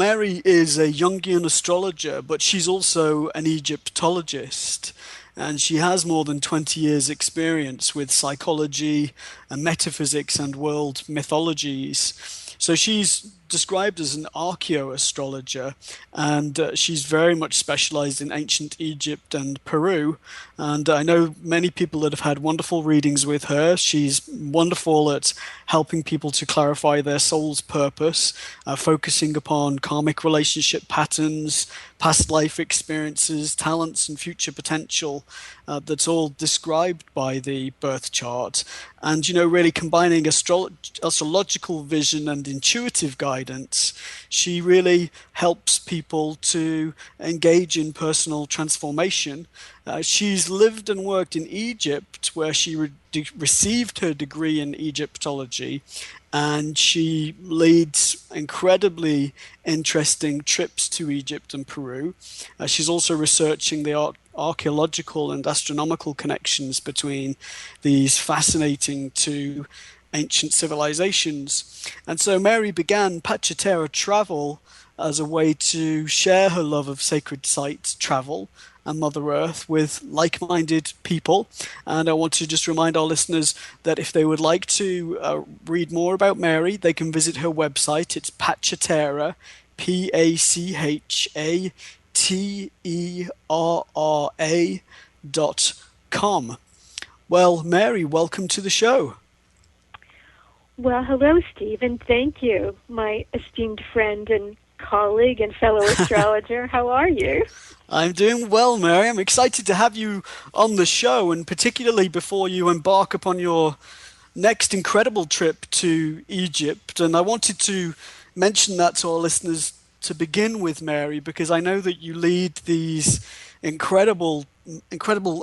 Mary is a Jungian astrologer, but she's also an Egyptologist. And she has more than 20 years' experience with psychology and metaphysics and world mythologies. So she's described as an archaeoastrologer, and she's very much specialized in ancient Egypt and Peru. And I know many people that have had wonderful readings with her. She's wonderful at helping people to clarify their soul's purpose, focusing upon karmic relationship patterns, past life experiences, talents, and future potential. That's all described by the birth chart. And, really combining astrological vision and intuitive guidance, she really helps people to engage in personal transformation. She's lived and worked in Egypt, where she received her degree in Egyptology, and she leads incredibly interesting trips to Egypt and Peru. She's also researching the archaeological and astronomical connections between these fascinating two ancient civilizations. And so Mary began Pachitera Travel as a way to share her love of sacred site travel and Mother Earth with like minded people. And I want to just remind our listeners that if they would like to read more about Mary, they can visit her website. It's Pachitera, PACHATERRA.com. Well, Mary, welcome to the show. Well, hello, Steve, and thank you, my esteemed friend and colleague and fellow astrologer. How are you? I'm doing well, Mary. I'm excited to have you on the show, and particularly before you embark upon your next incredible trip to Egypt. And I wanted to mention that to our listeners to begin with, Mary, because I know that you lead these incredible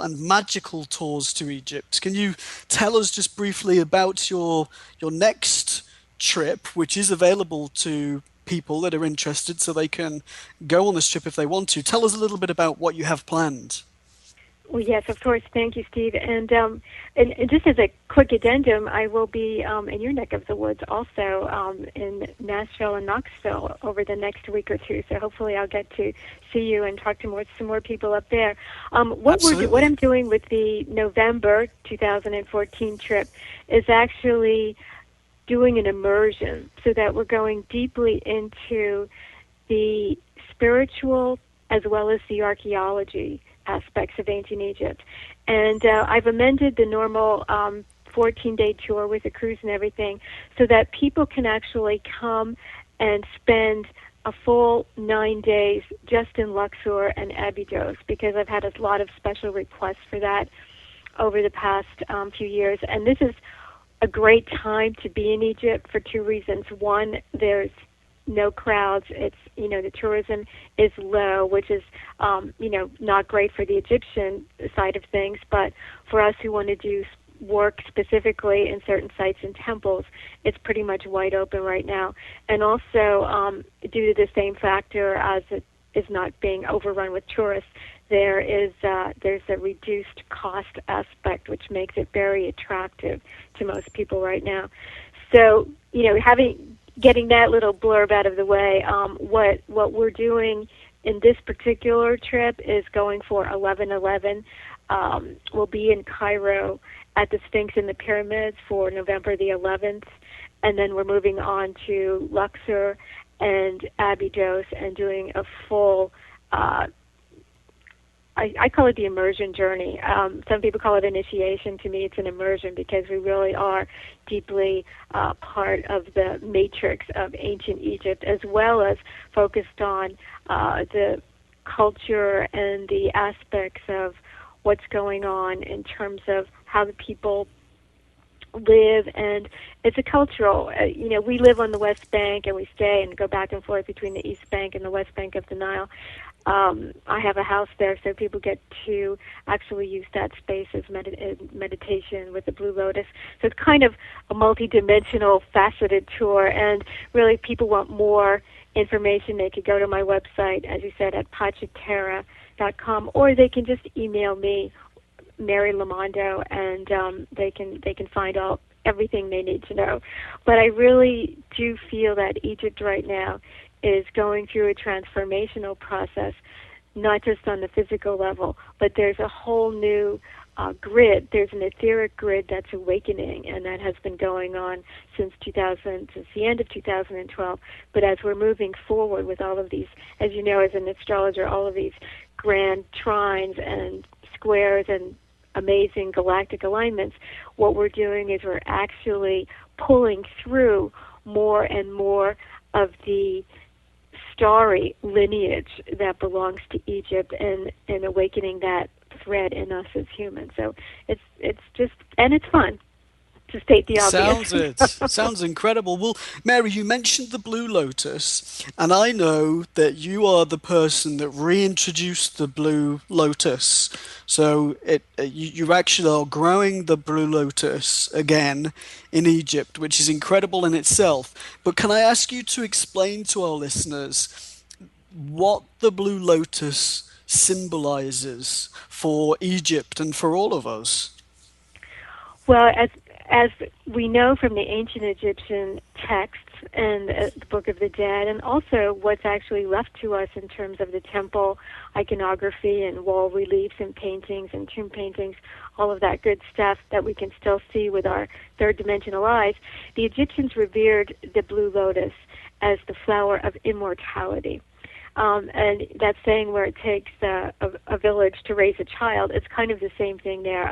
and magical tours to Egypt. Can you tell us just briefly about your next trip, which is available to people that are interested, so they can go on this trip if they want to? Tell us a little bit about what you have planned. Well, yes, of course. Thank you, Steve. And just as a quick addendum, I will be in your neck of the woods also, in Nashville and Knoxville over the next week or two. So hopefully I'll get to see you and talk to some more people up there. What I'm doing with the November 2014 trip is actually doing an immersion, so that we're going deeply into the spiritual as well as the archaeology aspects of ancient Egypt. And I've amended the normal 14-day tour with a cruise and everything, so that people can actually come and spend a full 9 days just in Luxor and Abydos, because I've had a lot of special requests for that over the past few years. And this is a great time to be in Egypt for two reasons. One, there's no crowds. It's, the tourism is low, which is, not great for the Egyptian side of things, but for us who want to do work specifically in certain sites and temples, it's pretty much wide open right now. And also, due to the same factor as it is not being overrun with tourists, there's a reduced cost aspect, which makes it very attractive to most people right now. So, getting that little blurb out of the way, what we're doing in this particular trip is going for 11/11. We'll be in Cairo at the Sphinx and the Pyramids for November the 11th, and then we're moving on to Luxor and Abydos and doing a full, I call it the immersion journey. Some people call it initiation. To me, it's an immersion, because we really are deeply part of the matrix of ancient Egypt, as well as focused on the culture and the aspects of what's going on in terms of how the people live. And it's a cultural, we live on the West Bank, and we stay and go back and forth between the East Bank and the West Bank of the Nile. I have a house there, so people get to actually use that space as meditation with the Blue Lotus. So it's kind of a multi-dimensional, faceted tour, and really, if people want more information, they could go to my website, as you said, at pachitera.com, or they can just email me, Mary Lomando, and they can find everything they need to know. But I really do feel that Egypt right now is going through a transformational process, not just on the physical level, but there's a whole new grid. There's an etheric grid that's awakening, and that has been going on since the end of 2012. But as we're moving forward with all of these, as you know, as an astrologer, all of these grand trines and squares and amazing galactic alignments, what we're doing is we're actually pulling through more and more of the starry lineage that belongs to Egypt, and awakening that thread in us as humans. So it's just, and it's fun, to state the obvious. Sounds it. Sounds incredible. Well, Mary, you mentioned the Blue Lotus, and I know that you are the person that reintroduced the Blue Lotus. So you actually are growing the Blue Lotus again in Egypt, which is incredible in itself. But can I ask you to explain to our listeners what the Blue Lotus symbolizes for Egypt and for all of us? Well, as we know from the ancient Egyptian texts and the Book of the Dead, and also what's actually left to us in terms of the temple iconography and wall reliefs and paintings and tomb paintings, all of that good stuff that we can still see with our third-dimensional eyes, the Egyptians revered the blue lotus as the flower of immortality. And that saying where it takes a village to raise a child, it's kind of the same thing there.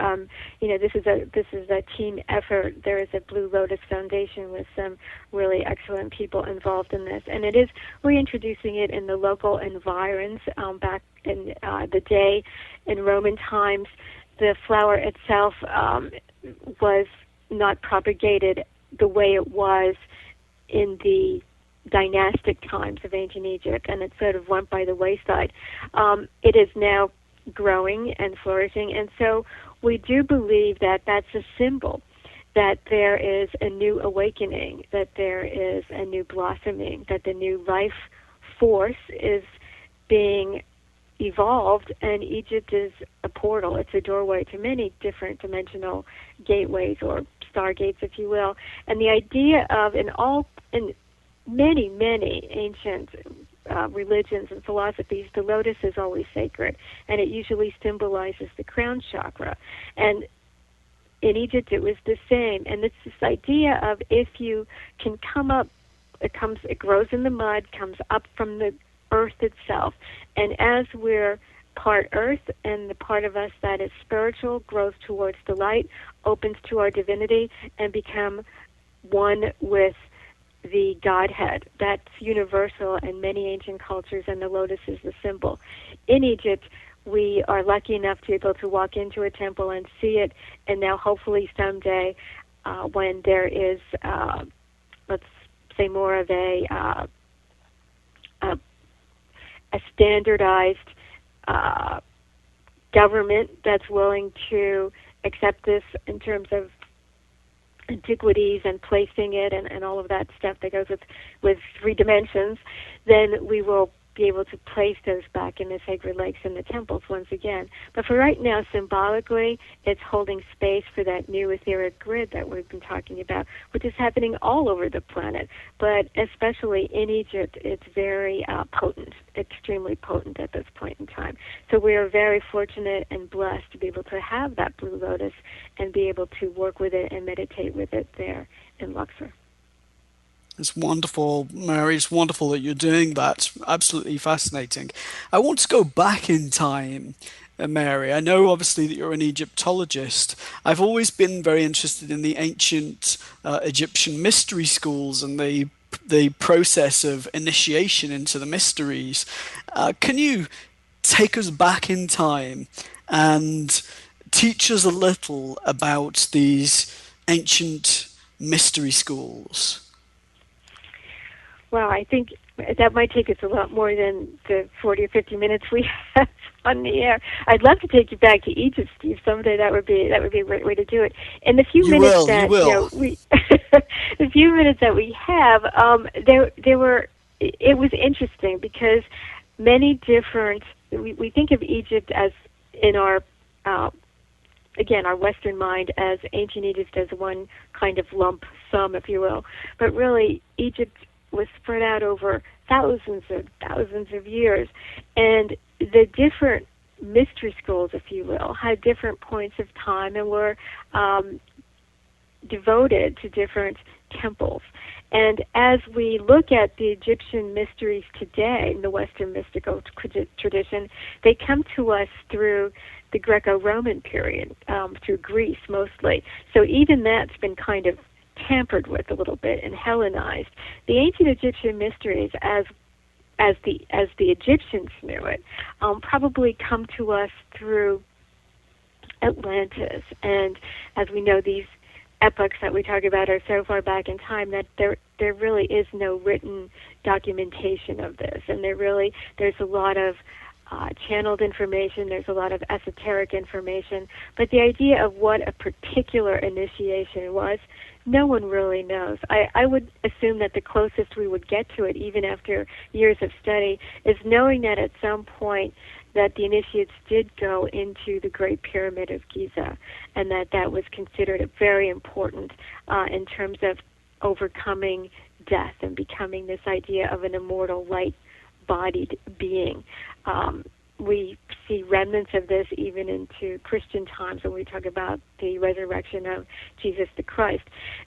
This is a team effort. There is a Blue Lotus Foundation with some really excellent people involved in this, and it is reintroducing it in the local environs. Back in the day, in Roman times, the flower itself was not propagated the way it was in the dynastic times of ancient Egypt, and it sort of went by the wayside. It is now growing and flourishing, and so we do believe that that's a symbol that there is a new awakening, that there is a new blossoming, that the new life force is being evolved, and Egypt is a portal. It's a doorway to many different dimensional gateways, or stargates, if you will. And the idea of, in many, many ancient religions and philosophies, the lotus is always sacred, and it usually symbolizes the crown chakra. And in Egypt, it was the same. And it's this idea of, if you can come up, it grows in the mud, comes up from the earth itself. And as we're part earth, and the part of us that is spiritual grows towards the light, opens to our divinity, and become one with the Godhead. That's universal in many ancient cultures, and the lotus is the symbol. In Egypt, we are lucky enough to be able to walk into a temple and see it, and now hopefully someday, when there is, let's say, more of a standardized government that's willing to accept this in terms of antiquities and placing it, and all of that stuff that goes with 3 dimensions, then we will be able to place those back in the sacred lakes and the temples once again. But for right now, symbolically, it's holding space for that new etheric grid that we've been talking about, which is happening all over the planet. But especially in Egypt, it's very potent, extremely potent at this point in time. So we are very fortunate and blessed to be able to have that blue lotus and be able to work with it and meditate with it there in Luxor. It's wonderful, Mary. It's wonderful that you're doing that. Absolutely fascinating. I want to go back in time, Mary. I know obviously that you're an Egyptologist. I've always been very interested in the ancient Egyptian mystery schools and the process of initiation into the mysteries. Can you take us back in time and teach us a little about these ancient mystery schools? Well, I think that might take us a lot more than the 40 or 50 minutes we have on the air. I'd love to take you back to Egypt, Steve, someday. That would be a great way to do it. In the few You minutes will, that you will. we, the few minutes that we have, there were. It was interesting because many different. We think of Egypt as, in our again, our Western mind, as ancient Egypt as one kind of lump sum, if you will. But really, Egypt was spread out over thousands of years, and the different mystery schools, if you will, had different points of time and were devoted to different temples. And as we look at the Egyptian mysteries today in the Western mystical tradition, they come to us through the Greco-Roman period, through Greece mostly. So even that's been kind of tampered with a little bit and Hellenized. The ancient Egyptian mysteries, as the Egyptians knew it, probably come to us through Atlantis. And as we know, these epochs that we talk about are so far back in time that there really is no written documentation of this, and there's a lot of channeled information, there's a lot of esoteric information, but the idea of what a particular initiation was, no one really knows. I would assume that the closest we would get to it, even after years of study, is knowing that at some point that the initiates did go into the Great Pyramid of Giza, and that was considered very important in terms of overcoming death and becoming this idea of an immortal, light-bodied being. We see remnants of this even into Christian times when we talk about the resurrection of Jesus the Christ.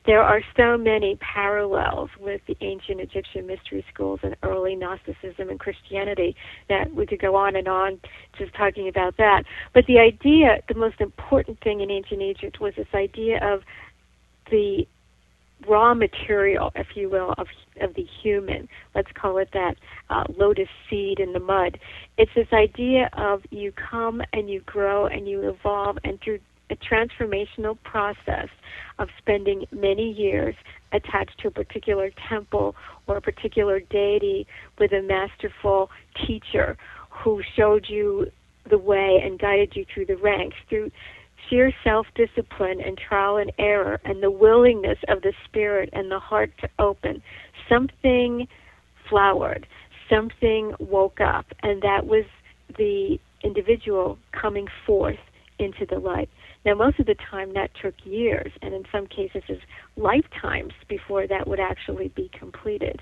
There are so many parallels with the ancient Egyptian mystery schools and early Gnosticism and Christianity that we could go on and on just talking about that. But the idea, the most important thing in ancient Egypt was this idea of the raw material, if you will, of the human. Let's call it that lotus seed in the mud. It's this idea of you come and you grow and you evolve, and through a transformational process of spending many years attached to a particular temple or a particular deity with a masterful teacher who showed you the way and guided you through the ranks, through sheer self-discipline and trial and error and the willingness of the spirit and the heart to open, something flowered, something woke up, and that was the individual coming forth into the light. Now, most of the time that took years, and in some cases is lifetimes before that would actually be completed.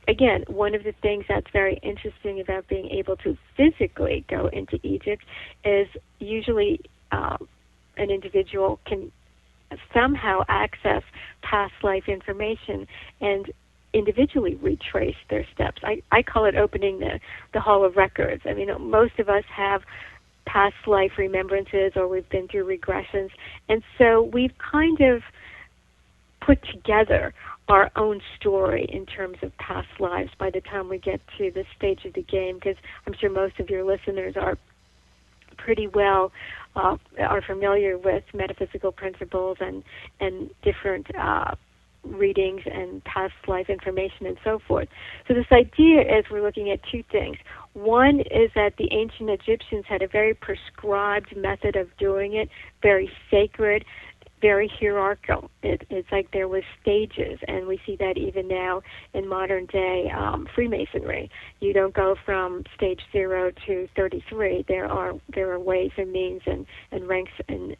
Again, one of the things that's very interesting about being able to physically go into Egypt is usually an individual can somehow access past life information and individually retrace their steps. I call it opening the Hall of Records. I mean, most of us have past life remembrances or we've been through regressions, and so we've kind of put together our own story in terms of past lives by the time we get to this stage of the game, because I'm sure most of your listeners are pretty well are familiar with metaphysical principles and different readings and past life information and so forth. So this idea is we're looking at two things. One is that the ancient Egyptians had a very prescribed method of doing it, very sacred, very hierarchical. It's like there was stages, and we see that even now in modern day Freemasonry. You don't go from stage 0 to 33. There are ways and means and ranks and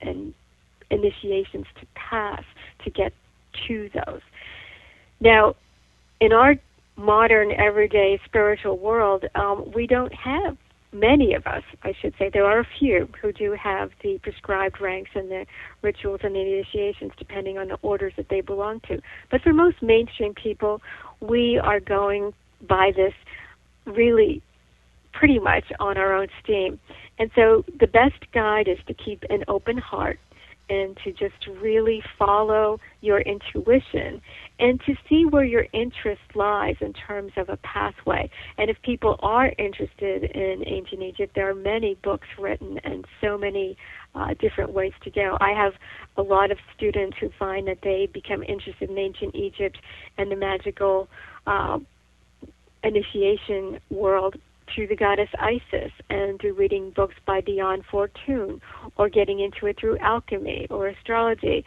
initiations to pass to get to those. Now, in our modern, everyday spiritual world, we don't have many of us, I should say. There are a few who do have the prescribed ranks and the rituals and the initiations depending on the orders that they belong to. But for most mainstream people, we are going by this really pretty much on our own steam. And so the best guide is to keep an open heart and to just really follow your intuition and to see where your interest lies in terms of a pathway. And if people are interested in ancient Egypt, there are many books written and so many different ways to go. I have a lot of students who find that they become interested in ancient Egypt and the magical initiation world through the goddess Isis and through reading books by Dion Fortune or getting into it through alchemy or astrology.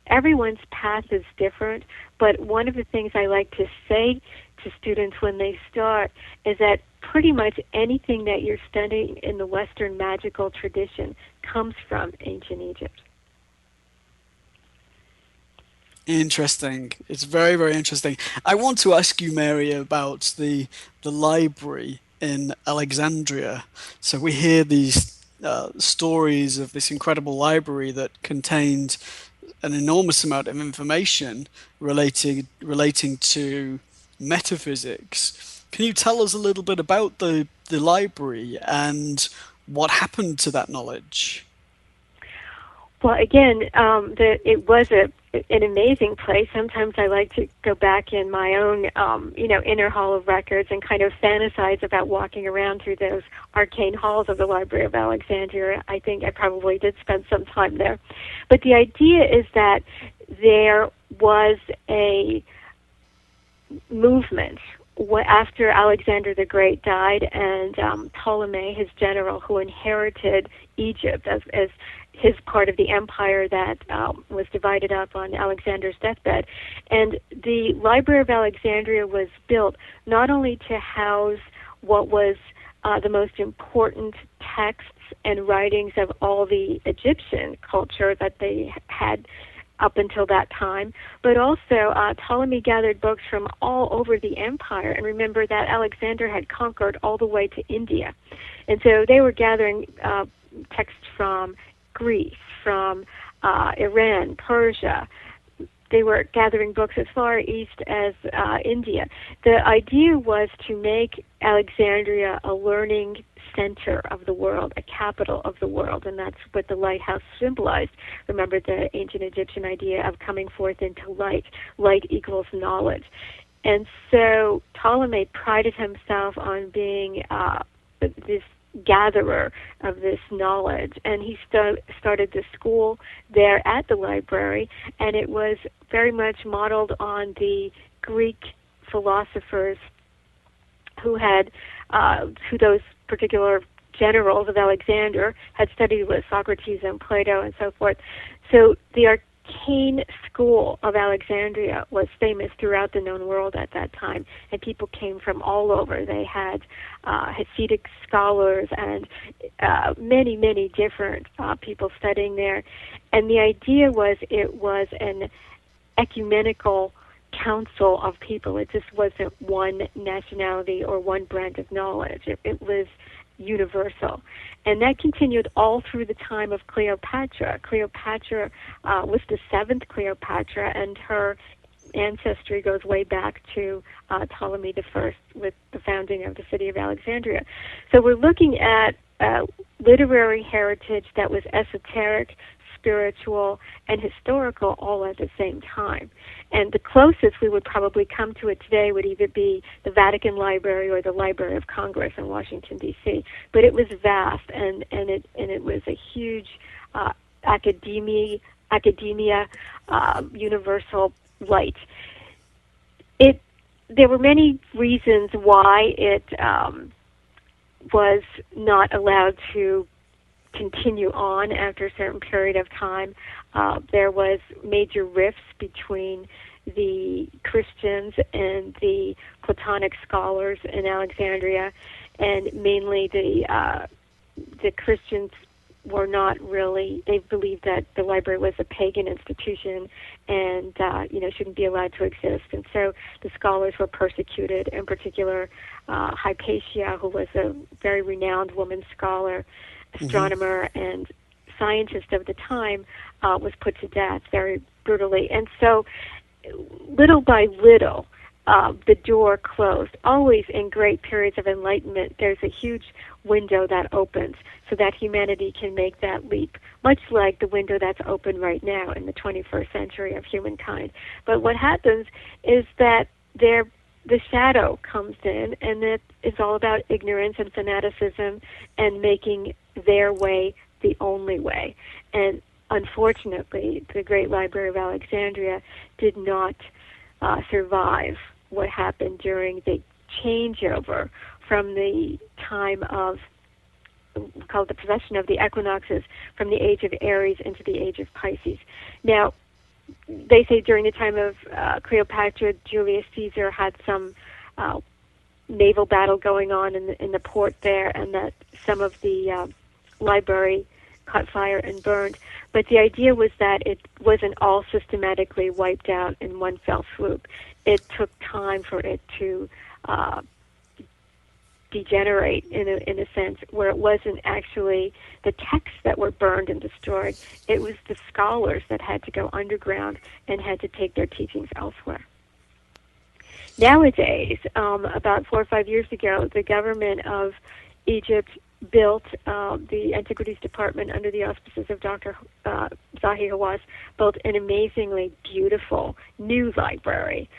Everyone's path is different, but one of the things I like to say to students when they start is that pretty much anything that you're studying in the Western magical tradition comes from ancient Egypt. Interesting. It's very, very interesting. I want to ask you, Mary, about the library in Alexandria. So we hear these stories of this incredible library that contained an enormous amount of information relating to metaphysics. Can you tell us a little bit about the library and what happened to that knowledge? Well, again, it was an amazing place. Sometimes I like to go back in my own, inner hall of records and kind of fantasize about walking around through those arcane halls of the Library of Alexandria. I think I probably did spend some time there. But the idea is that there was a movement after Alexander the Great died, and Ptolemy, his general, who inherited Egypt as his part of the empire that was divided up on Alexander's deathbed. And the Library of Alexandria was built not only to house what was the most important texts and writings of all the Egyptian culture that they had up until that time, but also Ptolemy gathered books from all over the empire. And remember that Alexander had conquered all the way to India. And so they were gathering texts from Greece, from Iran, Persia. They were gathering books as far east as India. The idea was to make Alexandria a learning center of the world, a capital of the world, and that's what the lighthouse symbolized. Remember the ancient Egyptian idea of coming forth into light. Light equals knowledge. And so Ptolemy prided himself on being this gatherer of this knowledge, and he started the school there at the library, and it was very much modeled on the Greek philosophers who had who those particular generals of Alexander had studied with Socrates and Plato and so forth. So the arcane school of Alexandria was famous throughout the known world at that time, and people came from all over. They had Hasidic scholars and many, many different people studying there. And the idea was it was an ecumenical council of people. It just wasn't one nationality or one brand of knowledge. It was universal. And that continued all through the time of Cleopatra. Cleopatra was the seventh Cleopatra, and her ancestry goes way back to Ptolemy I with the founding of the city of Alexandria. So we're looking at literary heritage that was esoteric, spiritual, and historical all at the same time. And the closest we would probably come to it today would either be the Vatican Library or the Library of Congress in Washington, D.C. But it was vast, and it was a huge academia universal light. There were many reasons why it was not allowed to continue on after a certain period of time. There was major rifts between the Christians and the Platonic scholars in Alexandria, and mainly the Christians were not really, they believed that the library was a pagan institution and shouldn't be allowed to exist. And so the scholars were persecuted, in particular Hypatia, who was a very renowned woman scholar, Hmm. astronomer, and scientist of the time, was put to death very brutally. And so little by little, the door closed. Always in great periods of enlightenment, there's a huge window that opens so that humanity can make that leap, much like the window that's open right now in the 21st century of humankind. But what happens is that the shadow comes in, and it is all about ignorance and fanaticism and making their way the only way. And unfortunately, the Great Library of Alexandria did not survive what happened during the changeover from the time of, called the procession of the equinoxes, from the age of Aries into the age of Pisces. Now, they say during the time of Cleopatra, Julius Caesar had some naval battle going on in the port there, and that some of the library caught fire and burned. But the idea was that it wasn't all systematically wiped out in one fell swoop. It took time for it to degenerate in a sense, where it wasn't actually the texts that were burned and destroyed. It was the scholars that had to go underground and had to take their teachings elsewhere. Nowadays, about 4 or 5 years ago, the government of Egypt built the Antiquities Department under the auspices of Dr. Zahi Hawass, built an amazingly beautiful new library,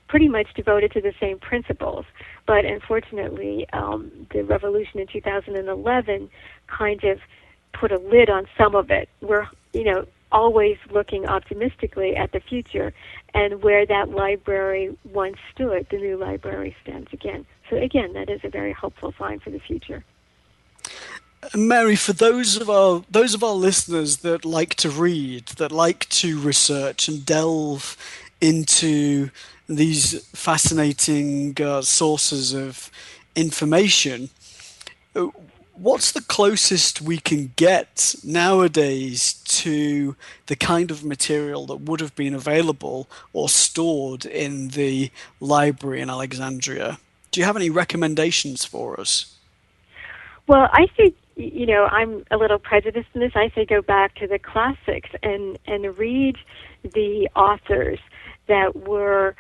pretty much devoted to the same principles. But unfortunately, the revolution in 2011 kind of put a lid on some of it. We're, always looking optimistically at the future, and where that library once stood, the new library stands again. So again, that is a very hopeful sign for the future. Mary, for those of our listeners that like to read, that like to research and delve into these fascinating sources of information, what's the closest we can get nowadays to the kind of material that would have been available or stored in the library in Alexandria? Do you have any recommendations for us? Well, I think, I'm a little prejudiced in this. I say go back to the classics and read the authors that were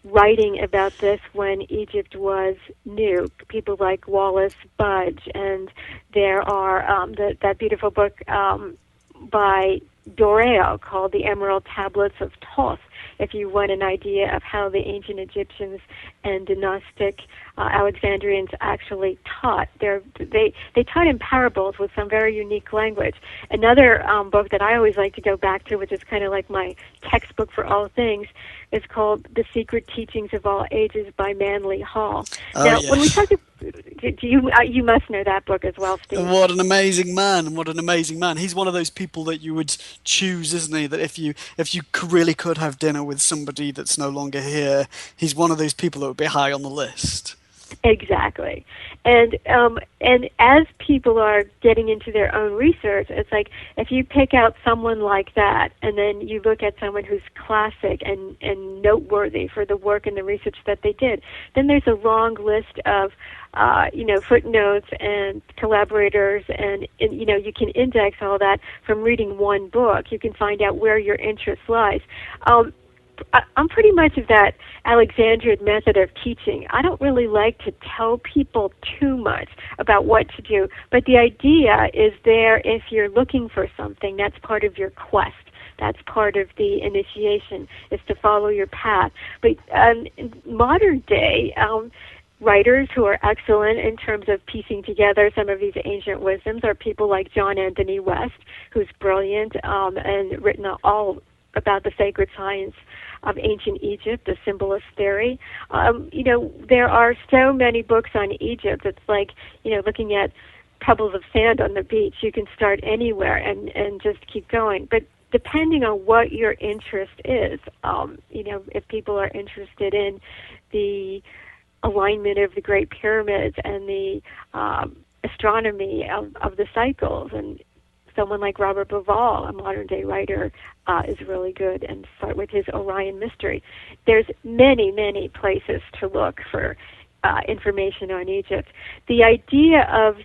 writing about this when Egypt was new. People like Wallace Budge, and there are that beautiful book by Doreo called The Emerald Tablets of Thoth, if you want an idea of how the ancient Egyptians and dynastic Alexandrians actually taught. They taught in parables with some very unique language. Another book that I always like to go back to, which is kind of like my textbook for all things, is called The Secret Teachings of All Ages by Manly Hall. Oh, Now, when we yes. talk to you must know that book as well, Steve. What an amazing man! What an amazing man! He's one of those people that you would choose, isn't he? That if you really could have dinner with somebody that's no longer here, he's one of those people that would be high on the list. Exactly, and as people are getting into their own research, it's like if you pick out someone like that, and then you look at someone who's classic and noteworthy for the work and the research that they did, then there's a long list of footnotes and collaborators, and you can index all that from reading one book. You can find out where your interest lies. I'm pretty much of that Alexandrian method of teaching. I don't really like to tell people too much about what to do, but the idea is there if you're looking for something. That's part of your quest. That's part of the initiation, is to follow your path. But in modern day, writers who are excellent in terms of piecing together some of these ancient wisdoms are people like John Anthony West, who's brilliant and written all about the sacred science of ancient Egypt, the symbolist theory. There are so many books on Egypt. It's like, looking at pebbles of sand on the beach. You can start anywhere and just keep going. But depending on what your interest is, if people are interested in the alignment of the Great Pyramids and the astronomy of the cycles, and someone like Robert Bauval, a modern-day writer, is really good, and start with his Orion Mystery. There's many, many places to look for information on Egypt. The idea of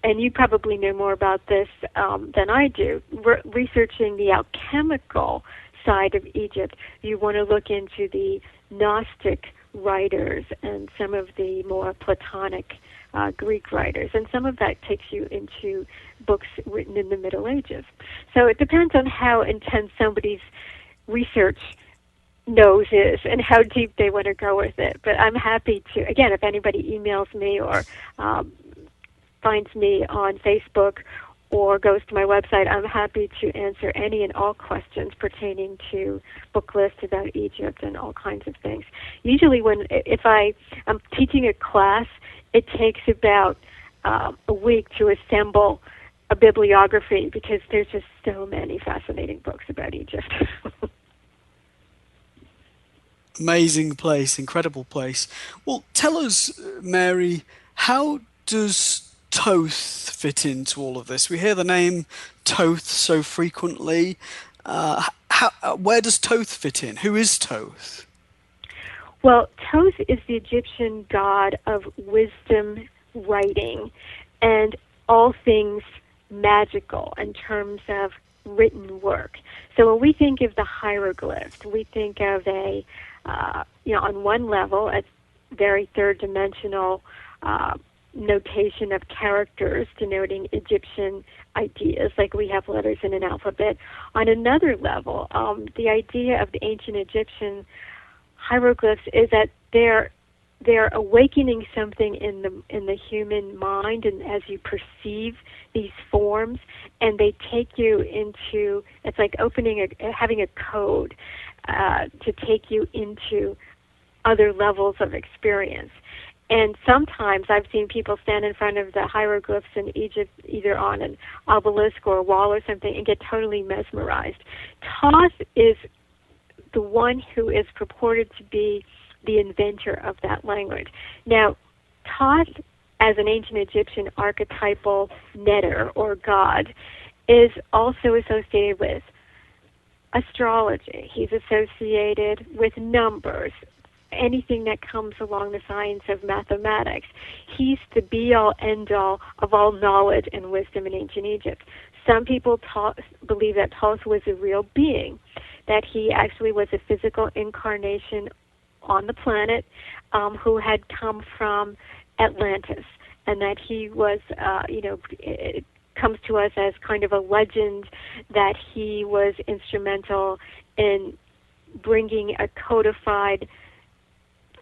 and you probably know more about this than I do, researching the alchemical side of Egypt, you want to look into the Gnostic writers and some of the more Platonic Greek writers, and some of that takes you into books written in the Middle Ages. So it depends on how intense somebody's research nose is and how deep they want to go with it. But I'm happy to, again, if anybody emails me or finds me on Facebook or goes to my website, I'm happy to answer any and all questions pertaining to book lists about Egypt and all kinds of things. Usually if I'm teaching a class, it takes about a week to assemble a bibliography because there's just so many fascinating books about Egypt. Amazing place, incredible place. Well, tell us, Mary, how does Thoth fit into all of this? We hear the name Thoth so frequently. Where does Thoth fit in? Who is Thoth? Well, Thoth is the Egyptian god of wisdom, writing, and all things magical in terms of written work. So when we think of the hieroglyphs, we think of on one level, a very third-dimensional notation of characters denoting Egyptian ideas, like we have letters in an alphabet. On another level, the idea of the ancient Egyptian hieroglyphs is that they're awakening something in the human mind, and as you perceive these forms, and they take you into, it's like having a code to take you into other levels of experience. And sometimes I've seen people stand in front of the hieroglyphs in Egypt, either on an obelisk or a wall or something, and get totally mesmerized. Thoth is the one who is purported to be the inventor of that language. Now, Thoth, as an ancient Egyptian archetypal netter or god, is also associated with astrology. He's associated with numbers, anything that comes along the science of mathematics. He's the be-all, end-all of all knowledge and wisdom in ancient Egypt. Some people believe that Thoth was a real being, that he actually was a physical incarnation on the planet who had come from Atlantis, and that he was, it comes to us as kind of a legend that he was instrumental in bringing a codified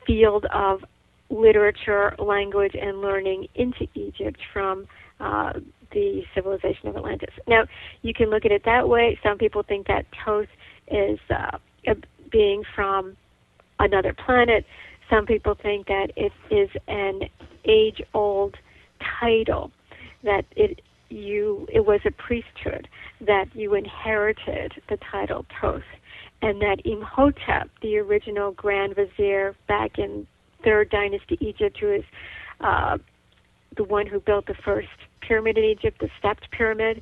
field of literature, language, and learning into Egypt from the civilization of Atlantis. Now, you can look at it that way. Some people think that Thoth is a being from another planet. Some people think that it is an age-old title, that it was a priesthood, that you inherited the title Thoth, and that Imhotep, the original Grand Vizier back in Third Dynasty Egypt, who is the one who built the first pyramid in Egypt, the stepped pyramid,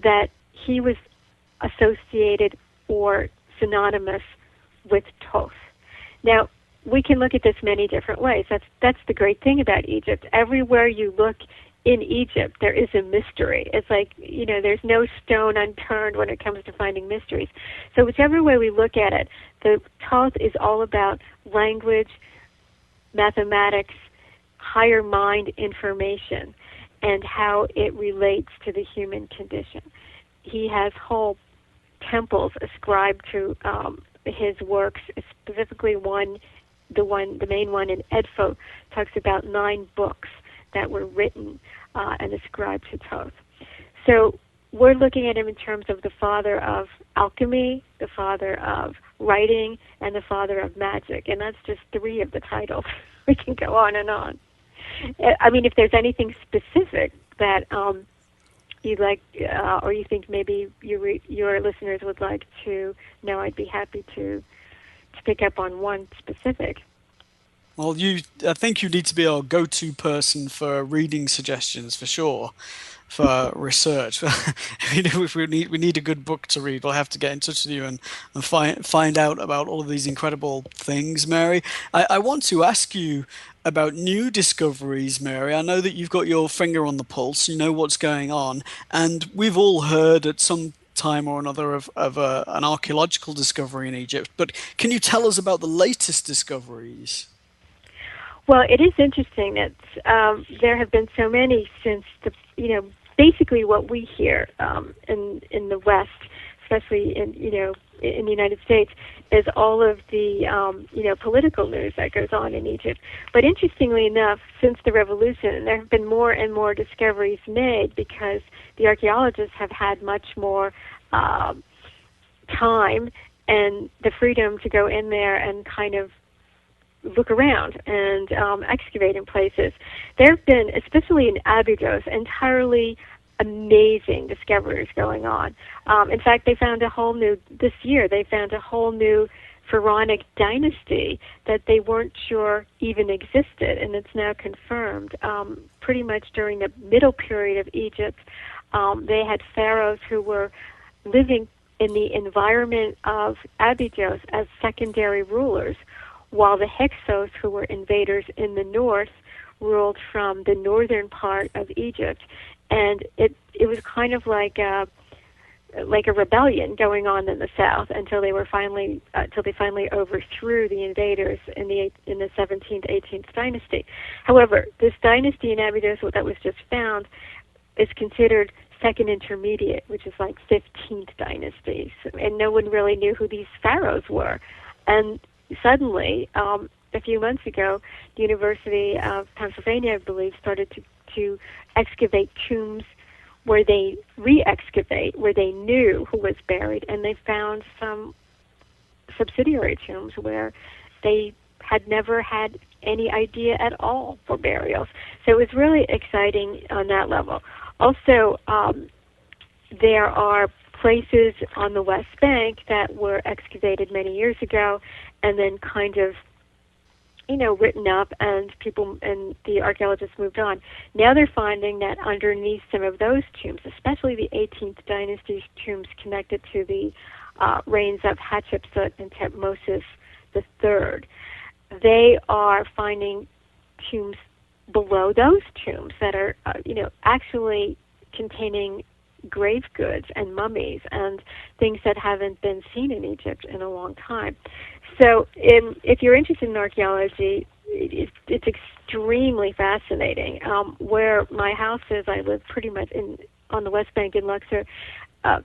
that he was associated or synonymous with Thoth. Now, we can look at this many different ways. That's the great thing about Egypt. Everywhere you look in Egypt, there is a mystery. It's like, there's no stone unturned when it comes to finding mysteries. So whichever way we look at it, the Thoth is all about language, mathematics, higher mind information, and how it relates to the human condition. He has whole temples ascribed to his works, specifically the main one in Edfu talks about 9 books that were written and ascribed to Thoth. So we're looking at him in terms of the father of alchemy, the father of writing, and the father of magic, and that's just 3 of the titles. We can go on and on. I mean, if there's anything specific that you'd like, or you think maybe your listeners would like to know, I'd be happy to pick up on one specific. Well, I think you need to be our go-to person for reading suggestions for sure, for research. If we need a good book to read, we'll have to get in touch with you and find out about all of these incredible things, Mary. I want to ask you about new discoveries, Mary. I know that you've got your finger on the pulse, you know what's going on, and we've all heard at some time or another of an archaeological discovery in Egypt. But can you tell us about the latest discoveries? Well, it is interesting that there have been so many since basically what we hear in the West, especially in the United States, is all of the political news that goes on in Egypt. But interestingly enough, since the revolution, there have been more and more discoveries made because the archaeologists have had much more time and the freedom to go in there and kind of look around and excavate in places. There have been, especially in Abydos, entirely amazing discoveries going on. In fact, this year, they found a whole new pharaonic dynasty that they weren't sure even existed, and it's now confirmed. Pretty much during the middle period of Egypt, they had pharaohs who were living in the environment of Abydos as secondary rulers, while the Hyksos, who were invaders in the north, ruled from the northern part of Egypt. And it was kind of like a rebellion going on in the south until they finally overthrew the invaders in the 17th 18th dynasty. However, this dynasty in Abydos that was just found is considered second intermediate, which is like 15th dynasty, and no one really knew who these pharaohs were. And suddenly, a few months ago, the University of Pennsylvania, I believe, started to excavate tombs where they re-excavate, where they knew who was buried, and they found some subsidiary tombs where they had never had any idea at all for burials. So it was really exciting on that level. Also, there are places on the West Bank that were excavated many years ago and then kind of, written up, and the archaeologists moved on. Now they're finding that underneath some of those tombs, especially the 18th dynasty tombs connected to the reigns of Hatshepsut and Thutmose III, they are finding tombs below those tombs that are, actually containing grave goods and mummies and things that haven't been seen in Egypt in a long time. So if you're interested in archaeology, it's extremely fascinating. Where my house is, I live pretty much on the West Bank in Luxor,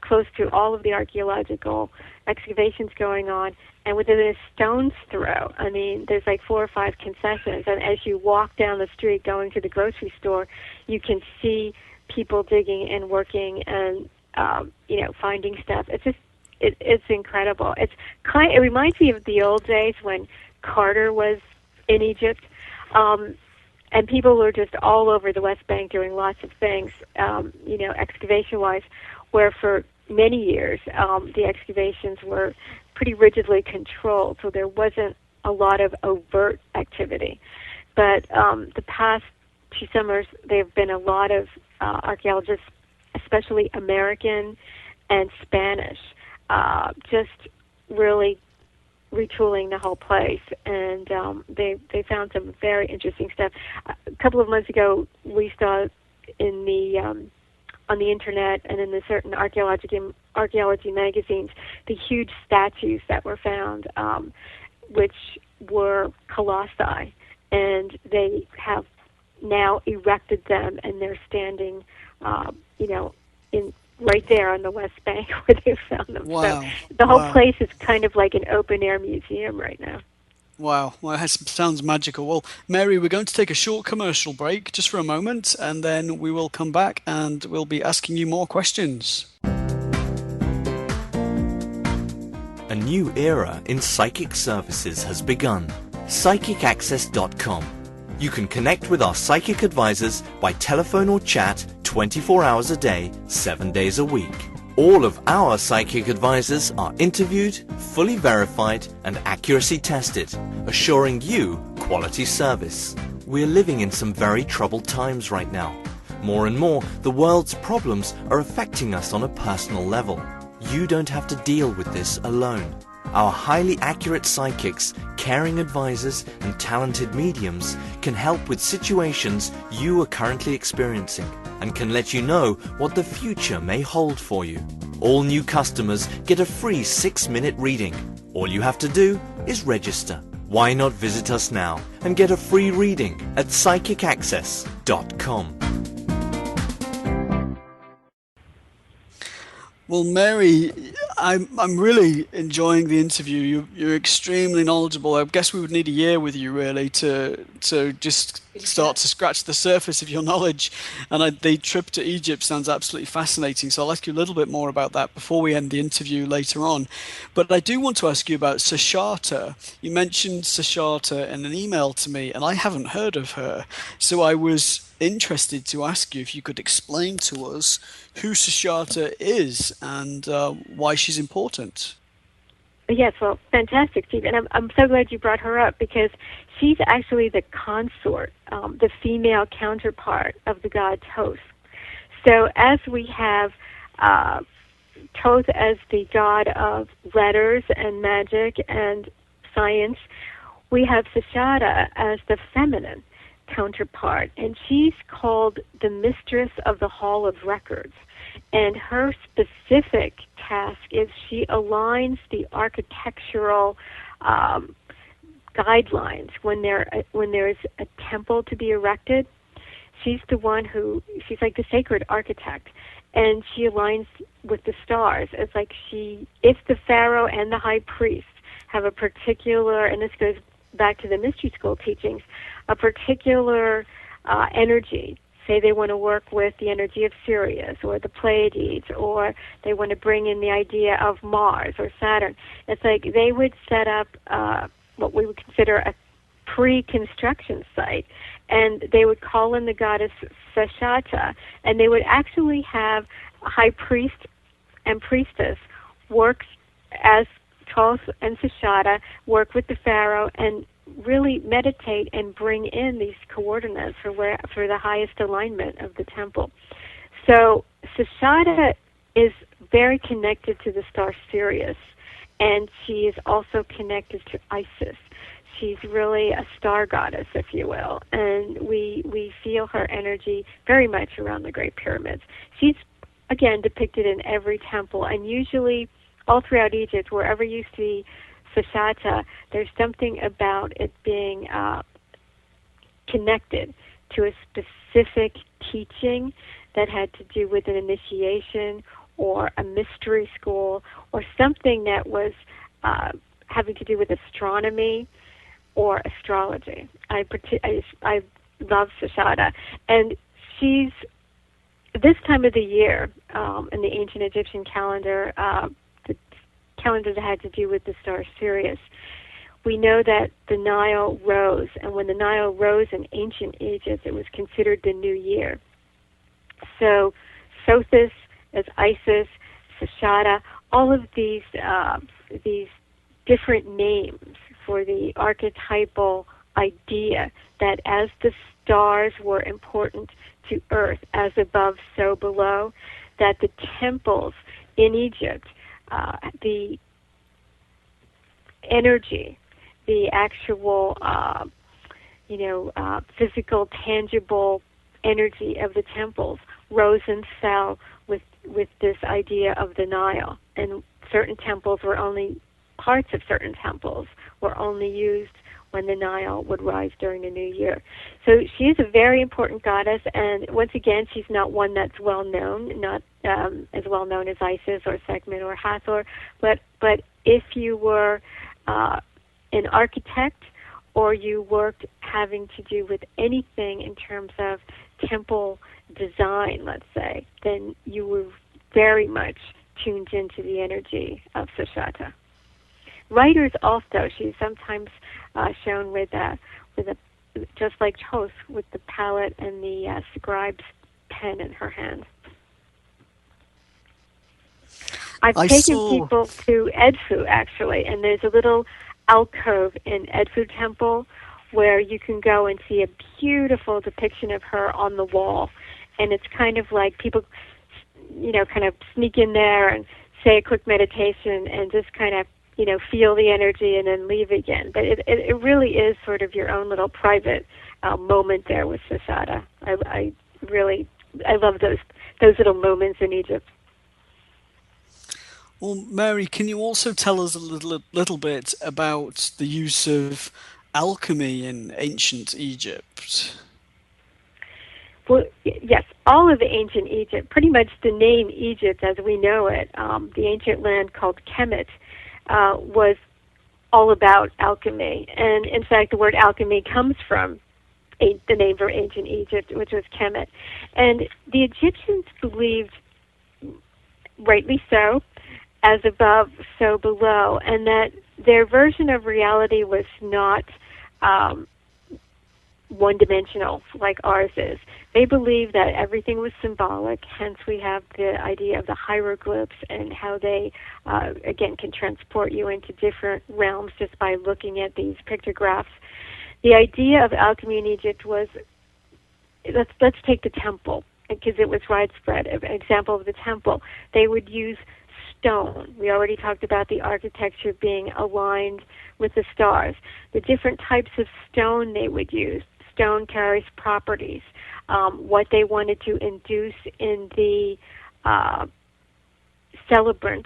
close to all of the archaeological excavations going on, and within a stone's throw, I mean, there's like 4 or 5 concessions, and as you walk down the street going to the grocery store, you can see people digging and working and, finding stuff. It's incredible. It reminds me of the old days when Carter was in Egypt, and people were just all over the West Bank doing lots of things, excavation-wise, where for many years the excavations were pretty rigidly controlled, so there wasn't a lot of overt activity. But the past 2 summers, there have been a lot of archaeologists, especially American and Spanish, just really retooling the whole place, and they found some very interesting stuff. A couple of months ago, we saw in the on the internet and in the certain archaeology magazines the huge statues that were found, which were colossi, and they have now erected them, and they're standing, in right there on the West Bank where they found them. Wow. So the whole Wow. place is kind of like an open-air museum right now. Wow. Well, it sounds magical. Well, Mary, we're going to take a short commercial break just for a moment, and then we will come back and we'll be asking you more questions. A new era in psychic services has begun. PsychicAccess.com. You can connect with our psychic advisors by telephone or chat 24 hours a day, 7 days a week. All of our psychic advisors are interviewed, fully verified, and accuracy tested, assuring you quality service. We're living in some very troubled times right now. More and more, the world's problems are affecting us on a personal level. You don't have to deal with this alone. Our highly accurate psychics, caring advisors, and talented mediums can help with situations you are currently experiencing and can let you know what the future may hold for you. All new customers get a free 6-minute reading. All you have to do is register. Why not visit us now and get a free reading at PsychicAccess.com. Well, Mary, I'm really enjoying the interview. You're extremely knowledgeable. I guess we would need a year with you really to just start to scratch the surface of your knowledge. And the trip to Egypt sounds absolutely fascinating. So I'll ask you a little bit more about that before we end the interview later on. But I do want to ask you about Sashata. You mentioned Sashata in an email to me, and I haven't heard of her. So I was interested to ask you if you could explain to us who Sashata is and why she's important. Yes, well, fantastic, Steve. And I'm so glad you brought her up because she's actually the consort, the female counterpart of the god Thoth. So as we have Thoth as the god of letters and magic and science, we have Sashada as the feminine counterpart, and she's called the mistress of the Hall of Records. And her specific task is she aligns the architectural guidelines when there is a temple to be erected. She's the one she's like the sacred architect, and she aligns with the stars. It's like if the pharaoh and the high priest have a particular, and this goes back to the mystery school teachings, a particular energy. Say they want to work with the energy of Sirius or the Pleiades, or they want to bring in the idea of Mars or Saturn. It's like they would set up what we would consider a pre-construction site, and they would call in the goddess Sashata, and they would actually have a high priest and priestess work as Thoth and Sashata, work with the pharaoh, and really meditate and bring in these coordinates for the highest alignment of the temple. So Sashata is very connected to the star Sirius, and she is also connected to Isis. She's really a star goddess, if you will, and we feel her energy very much around the Great Pyramids. She's, again, depicted in every temple, and usually all throughout Egypt, wherever you see Sashata, there's something about it being connected to a specific teaching that had to do with an initiation or a mystery school or something that was having to do with astronomy or astrology. I love Sashata, and she's this time of the year in the ancient Egyptian calendar. The calendar that had to do with the star Sirius. We know that the Nile rose, and when the Nile rose in ancient Egypt, it was considered the new year. So Sothis as Isis, Sashata, all of these different names for the archetypal idea that as the stars were important to Earth, as above, so below, that the temples in Egypt, the energy, the actual, physical, tangible energy of the temples rose and fell with this idea of the Nile. And certain temples were only, parts of certain temples were only used when the Nile would rise during the new year. So she is a very important goddess, and once again, she's not one that's well known, not as well known as Isis or Sekhmet or Hathor, but if you were an architect or you worked having to do with anything in terms of temple design, let's say, then you were very much tuned into the energy of Sashata. Writers also, she's sometimes shown with just like Thoth, with the palette and the scribe's pen in her hand. I've taken people to Edfu, actually, and there's a little alcove in Edfu Temple where you can go and see a beautiful depiction of her on the wall. And it's kind of like people, kind of sneak in there and say a quick meditation and just kind of, feel the energy and then leave again. But it really is sort of your own little private moment there with Sashata. I love those little moments in Egypt. Well, Mary, can you also tell us a little bit about the use of alchemy in ancient Egypt? Well, yes, all of ancient Egypt, pretty much the name Egypt as we know it, the ancient land called Kemet, was all about alchemy. And in fact, the word alchemy comes from the name for ancient Egypt, which was Kemet. And the Egyptians believed, rightly so, as above, so below, and that their version of reality was not one-dimensional like ours is. They believe that everything was symbolic, hence we have the idea of the hieroglyphs and how they, again, can transport you into different realms just by looking at these pictographs. The idea of alchemy in Egypt was, let's take the temple, because it was widespread. An example of the temple, they would use stone. We already talked about the architecture being aligned with the stars. The different types of stone they would use. Stone carries properties. What they wanted to induce in the celebrant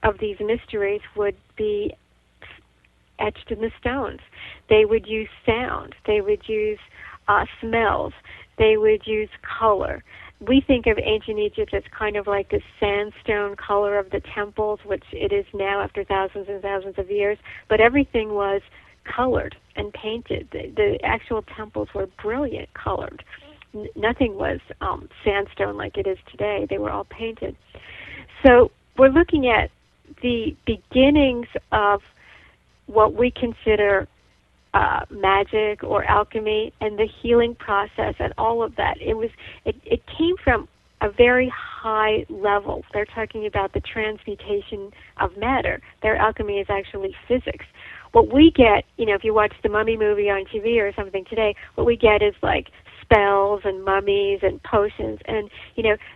of these mysteries would be etched in the stones. They would use sound. They would use smells. They would use color. We think of ancient Egypt as kind of like the sandstone color of the temples, which it is now after thousands and thousands of years, but everything was colored and painted. The actual temples were brilliant colored. Nothing was sandstone like it is today. They were all painted. So we're looking at the beginnings of what we consider magic or alchemy and the healing process and all of that. It came from a very high level. They're talking about the transmutation of matter. Their alchemy is actually physics. What we get, if you watch the Mummy movie on TV or something today, what we get is like spells and mummies and potions, and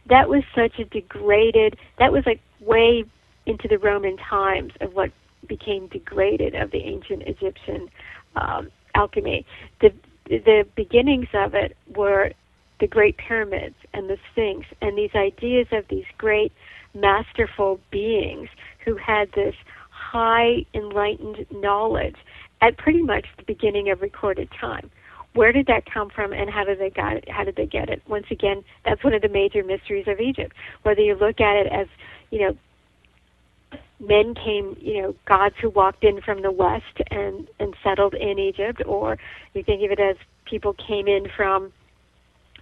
that was such a degraded, that was like way into the Roman times of what became degraded of the ancient Egyptian alchemy. The beginnings of it were the Great Pyramids and the Sphinx and these ideas of these great masterful beings who had this high enlightened knowledge at pretty much the beginning of recorded time. Where did that come from, and how did they get it? Once again, that's one of the major mysteries of Egypt. Whether you look at it as, men came, gods who walked in from the west and settled in Egypt, or you think of it as people came in from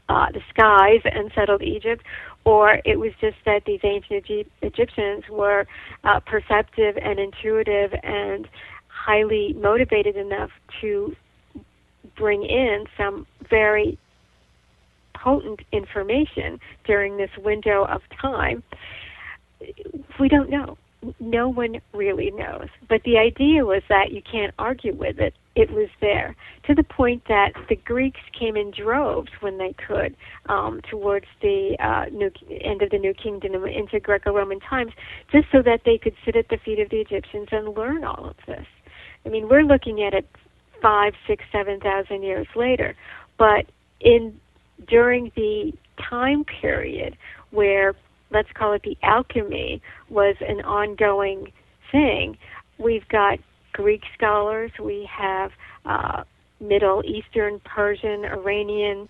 the skies and settled Egypt, or it was just that these ancient Egyptians were perceptive and intuitive and highly motivated enough to bring in some very potent information during this window of time. We don't know. No one really knows. But the idea was that you can't argue with it. It was there, to the point that the Greeks came in droves when they could towards the end of the New Kingdom into Greco-Roman times, just so that they could sit at the feet of the Egyptians and learn all of this. I mean, we're looking at it 5, 6, 7,000 years later, but during the time period where, let's call it, the alchemy was an ongoing thing, we've got Greek scholars, we have Middle Eastern, Persian, Iranian,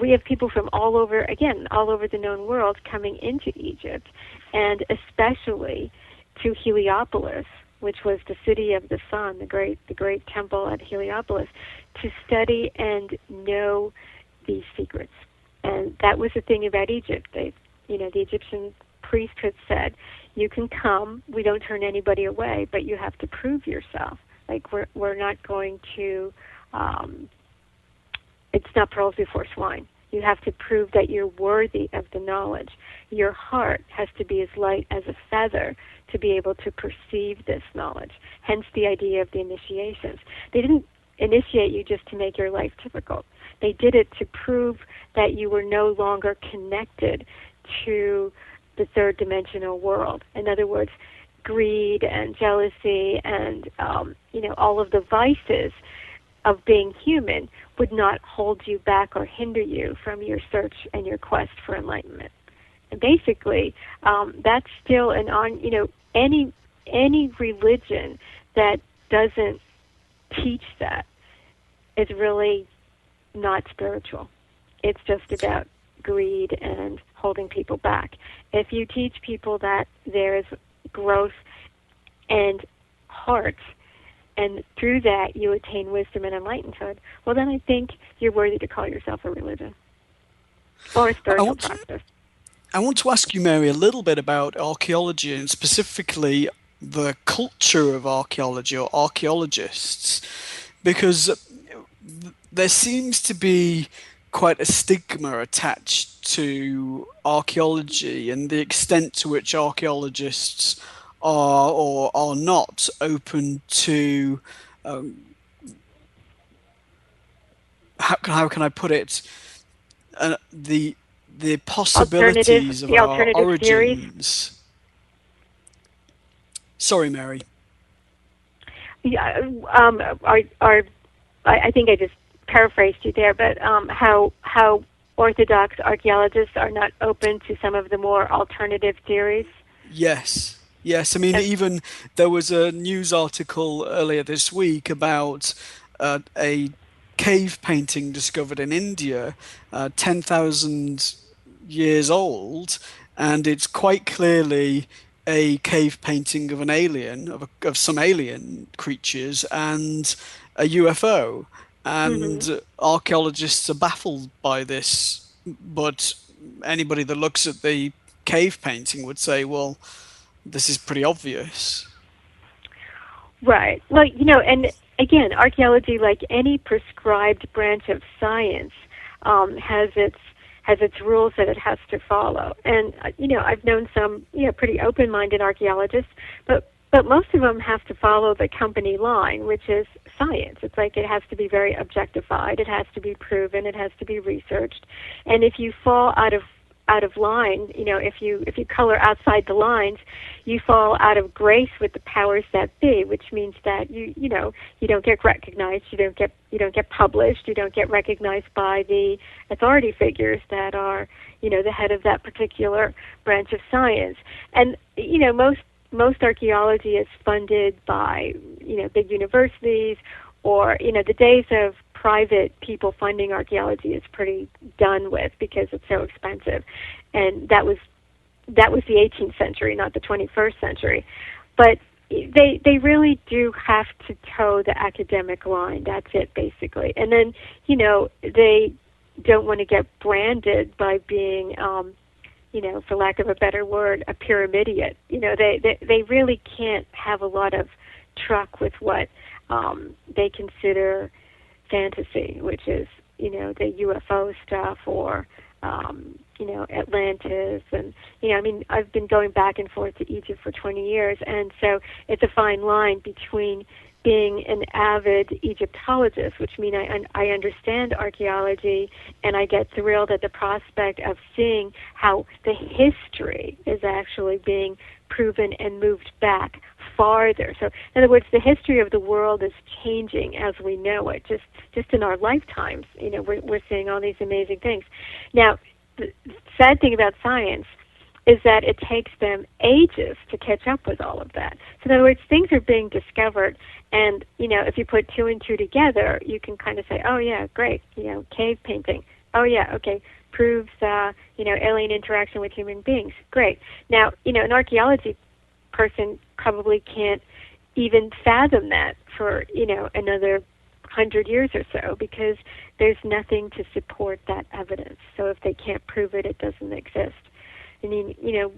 we have people from all over the known world coming into Egypt, and especially to Heliopolis, which was the city of the sun, the great temple at Heliopolis, to study and know these secrets. And that was the thing about Egypt. The Egyptian priesthood said, you can come, we don't turn anybody away, but you have to prove yourself. Like, we're not going to, it's not pearls before swine. You have to prove that you're worthy of the knowledge. Your heart has to be as light as a feather to be able to perceive this knowledge. Hence the idea of the initiations. They didn't initiate you just to make your life difficult. They did it to prove that you were no longer connected to the third dimensional world. In other words, greed and jealousy and all of the vices of being human would not hold you back or hinder you from your search and your quest for enlightenment. And basically, that's still any religion that doesn't teach that is really not spiritual. It's just about greed and holding people back. If you teach people that there is growth and heart, and through that you attain wisdom and enlightenment, well, then I think you're worthy to call yourself a religion or a spiritual practice. I want to ask you, Mary, a little bit about archaeology and specifically the culture of archaeology or archaeologists, because there seems to be quite a stigma attached to archaeology and the extent to which archaeologists are or are not open to how can I put it, the possibilities of The our alternative theories. origins. Sorry, Mary. Yeah, are I think I just paraphrased you there, but how orthodox archaeologists are not open to some of the more alternative theories. Yes. Yes. I mean, Uh, even there was a news article earlier this week about a cave painting discovered in India, 10,000 years old, and it's quite clearly a cave painting of an alien, of some alien creatures, and a UFO. hmm And archaeologists are baffled by this, but anybody that looks at the cave painting would say, well, this is pretty obvious. Right. Well, and again, archaeology, like any prescribed branch of science, has its rules that it has to follow. And I've known some pretty open-minded archaeologists, but most of them have to follow the company line, which is science. It's like it has to be very objectified, it has to be proven, it has to be researched. And if you fall out of line, if you color outside the lines, you fall out of grace with the powers that be, which means that you don't get recognized, you don't get published, you don't get recognized by the authority figures that are the head of that particular branch of science. And most archaeology is funded by big universities, or the days of private people funding archaeology is pretty done with because it's so expensive, and that was the 18th century, not the 21st century. But they really do have to toe the academic line. That's it, basically. And then they don't want to get branded by being for lack of a better word, a pyramidiot. They really can't have a lot of truck with what they consider fantasy, which is the UFO stuff, or Atlantis. And I mean, I've been going back and forth to Egypt for 20 years, and so it's a fine line between being an avid Egyptologist, which means I understand archaeology, and I get thrilled at the prospect of seeing how the history is actually being proven and moved back farther. So, in other words, the history of the world is changing as we know it. Just in our lifetimes, we're seeing all these amazing things. Now, the sad thing about science is that it takes them ages to catch up with all of that. So in other words, things are being discovered, and if you put two and two together, you can kind of say, oh yeah, great, cave painting. Oh yeah, okay, proves alien interaction with human beings. Great. Now, an archaeology person probably can't even fathom that for another 100 years or so, because there's nothing to support that evidence. So if they can't prove it, it doesn't exist. I mean,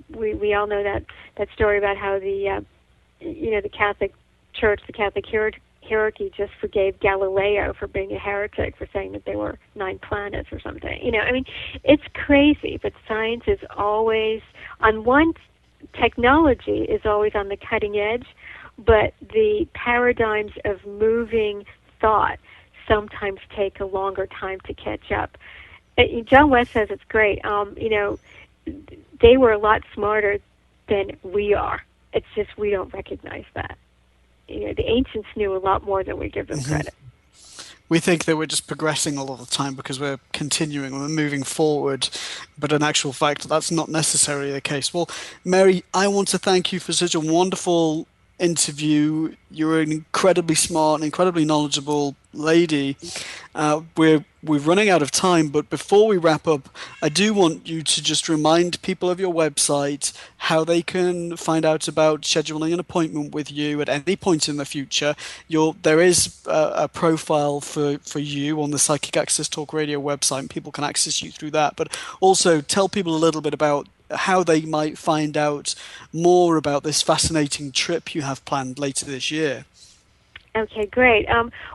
we all know that story about how the Catholic Church, the Catholic hierarchy, just forgave Galileo for being a heretic for saying that there were 9 planets or something. I mean, it's crazy, but science is always on one. Technology is always on the cutting edge, but the paradigms of moving thought sometimes take a longer time to catch up. John West says it's great. They were a lot smarter than we are. It's just we don't recognize that. The ancients knew a lot more than we give them credit. We think that we're just progressing all of the time because we're continuing, we're moving forward, but in actual fact, that's not necessarily the case. Well, Mary, I want to thank you for such a wonderful interview. You're an incredibly smart and incredibly knowledgeable lady. We're running out of time, but before we wrap up, I do want you to just remind people of your website, how they can find out about scheduling an appointment with you at any point in the future. There is a profile for you on the Psychic Access Talk Radio website, and people can access you through that. But also tell people a little bit about how they might find out more about this fascinating trip you have planned later this year. Okay, great.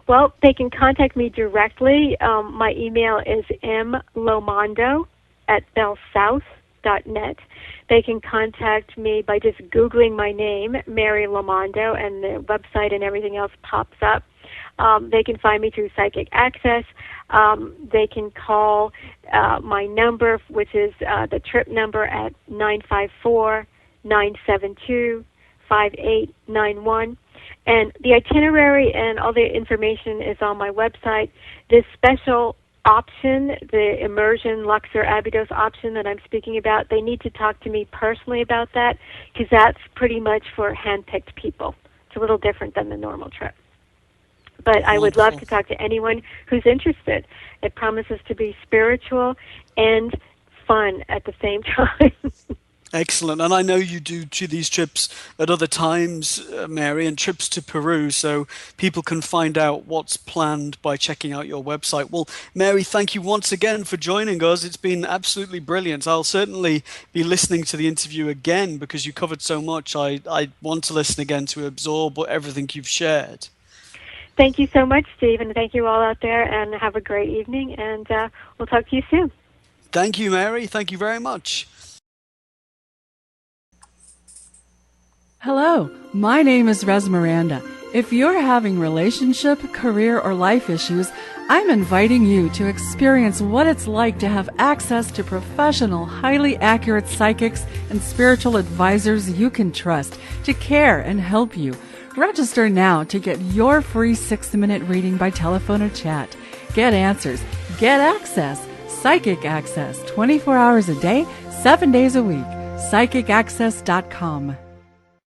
Well, they can contact me directly. My email is mlomando@bellsouth.net. They can contact me by just Googling my name, Mary Lomando, and the website and everything else pops up. They can find me through Psychic Access. They can call my number, which is the trip number at 954-972-5891. And the itinerary and all the information is on my website. This special option, the immersion Luxor Abydos option that I'm speaking about, they need to talk to me personally about that, because that's pretty much for hand-picked people. It's a little different than the normal trip. But I would love to talk to anyone who's interested. It promises to be spiritual and fun at the same time. Excellent. And I know you do these trips at other times, Mary, and trips to Peru, so people can find out what's planned by checking out your website. Well, Mary, thank you once again for joining us. It's been absolutely brilliant. I'll certainly be listening to the interview again because you covered so much. I want to listen again to absorb everything you've shared. Thank you so much, Steve, and thank you all out there, and have a great evening, and we'll talk to you soon. Thank you, Mary. Thank you very much. Hello, my name is Res Miranda. If you're having relationship, career, or life issues, I'm inviting you to experience what it's like to have access to professional, highly accurate psychics and spiritual advisors you can trust to care and help you. Register now to get your free 6-minute reading by telephone or chat. Get answers. Get access. Psychic Access, 24 hours a day, 7 days a week. PsychicAccess.com.